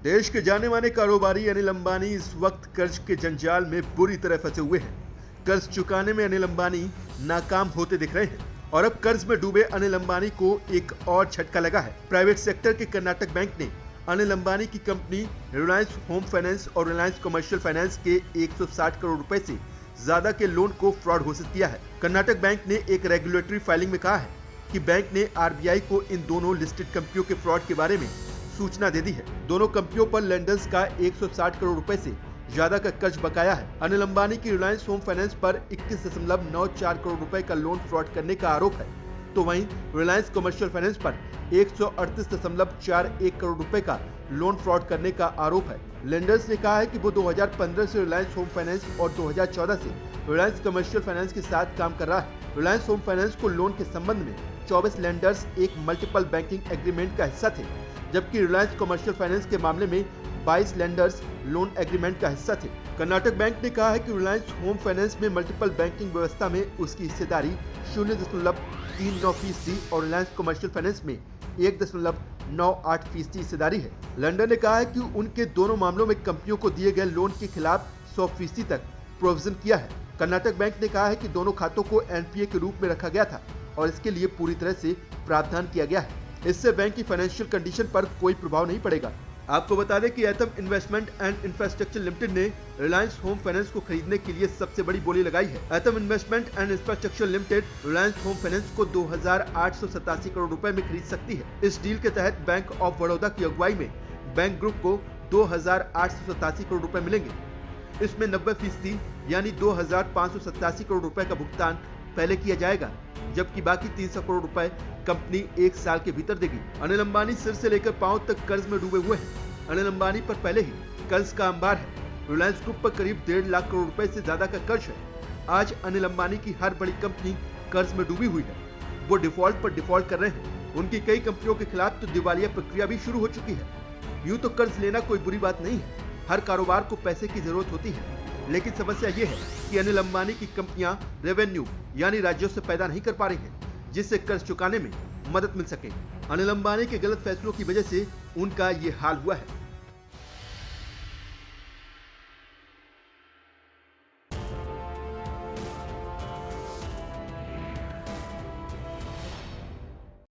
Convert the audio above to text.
देश के जाने माने कारोबारी अनिल अंबानी इस वक्त कर्ज के जंजाल में बुरी तरह फंसे हुए हैं। कर्ज चुकाने में अनिल अंबानी नाकाम होते दिख रहे हैं और अब कर्ज में डूबे अनिल अंबानी को एक और झटका लगा है। प्राइवेट सेक्टर के कर्नाटक बैंक ने अनिल अंबानी की कंपनी रिलायंस होम फाइनेंस और रिलायंस कमर्शियल फाइनेंस के 160 करोड़ रुपए से ज्यादा के लोन को फ्रॉड घोषित किया है। कर्नाटक बैंक ने एक रेगुलेटरी फाइलिंग में कहा है कि बैंक ने आरबीआई को इन दोनों लिस्टेड कंपनियों के फ्रॉड के बारे में सूचना दे दी है। दोनों कंपनियों पर लेंडर्स का 160 करोड़ रुपए से ज्यादा का कर्ज बकाया है। अनिल अंबानी की रिलायंस होम फाइनेंस पर 21.94 करोड़ रुपए का लोन फ्रॉड करने का आरोप है, तो वहीं रिलायंस कमर्शियल फाइनेंस पर 138.41 करोड़ रुपए का लोन फ्रॉड करने का आरोप है। लेंडर्स ने कहा है कि वो 2015 से रिलायंस होम फाइनेंस और 2014 से रिलायंस कमर्शियल फाइनेंस के साथ काम कर रहा है। रिलायंस होम फाइनेंस को लोन के संबंध में 24 लेंडर्स एक मल्टीपल बैंकिंग एग्रीमेंट का हिस्सा थे, जबकि रिलायंस कमर्शियल फाइनेंस के मामले में 22 लेंडर्स लोन एग्रीमेंट का हिस्सा थे। कर्नाटक बैंक ने कहा है कि रिलायंस होम फाइनेंस में मल्टीपल बैंकिंग व्यवस्था में उसकी हिस्सेदारी 0.39% और रिलायंस कमर्शियल फाइनेंस में 1.98% हिस्सेदारी है। लंदन ने कहा है कि उनके दोनों मामलों में कंपनियों को दिए गए लोन के खिलाफ 100% तक प्रोविजन किया है। कर्नाटक बैंक ने कहा है कि दोनों खातों को एनपीए के रूप में रखा गया था और इसके लिए पूरी तरह से प्रावधान किया गया है। इससे बैंक की फाइनेंशियल कंडीशन पर कोई प्रभाव नहीं पड़ेगा। आपको बता दें कि एथम इन्वेस्टमेंट एंड इंफ्रास्ट्रक्चर लिमिटेड ने रिलायंस होम फाइनेंस को खरीदने के लिए सबसे बड़ी बोली लगाई है। एथम investment and infrastructure limited Reliance home finance को 2,887 करोड़ रुपए में खरीद सकती है। इस डील के तहत बैंक ऑफ बड़ौदा की अगुवाई में बैंक ग्रुप को 2,887 करोड़ रुपए मिलेंगे। इसमें 90% यानी 2,587 करोड़ रुपए का भुगतान पहले किया जाएगा, जबकि बाकी 300 करोड़ रुपए कंपनी 1 साल के भीतर देगी। अनिल अंबानी सिर से लेकर पांव तक कर्ज में डूबे हुए हैं। अनिल अंबानी पर पहले ही कर्ज का अंबार है। रिलायंस ग्रुप पर करीब 1.5 लाख करोड़ रुपए से ज्यादा का कर्ज है। आज अनिल अंबानी की हर बड़ी कंपनी कर्ज में डूबी हुई है। वो डिफॉल्ट पर डिफॉल्ट कर रहे हैं। उनकी कई कंपनियों के खिलाफ तो दिवालिया प्रक्रिया भी शुरू हो चुकी है। यूं तो कर्ज लेना कोई बुरी बात नहीं है, हर कारोबार को पैसे की जरूरत होती है, लेकिन समस्या ये है कि अनिल अंबानी की कंपनियां रेवेन्यू यानी राज्यों से पैदा नहीं कर पा रही हैं, जिससे कर्ज चुकाने में मदद मिल सके। अनिल अंबानी के गलत फैसलों की वजह से उनका ये हाल हुआ है।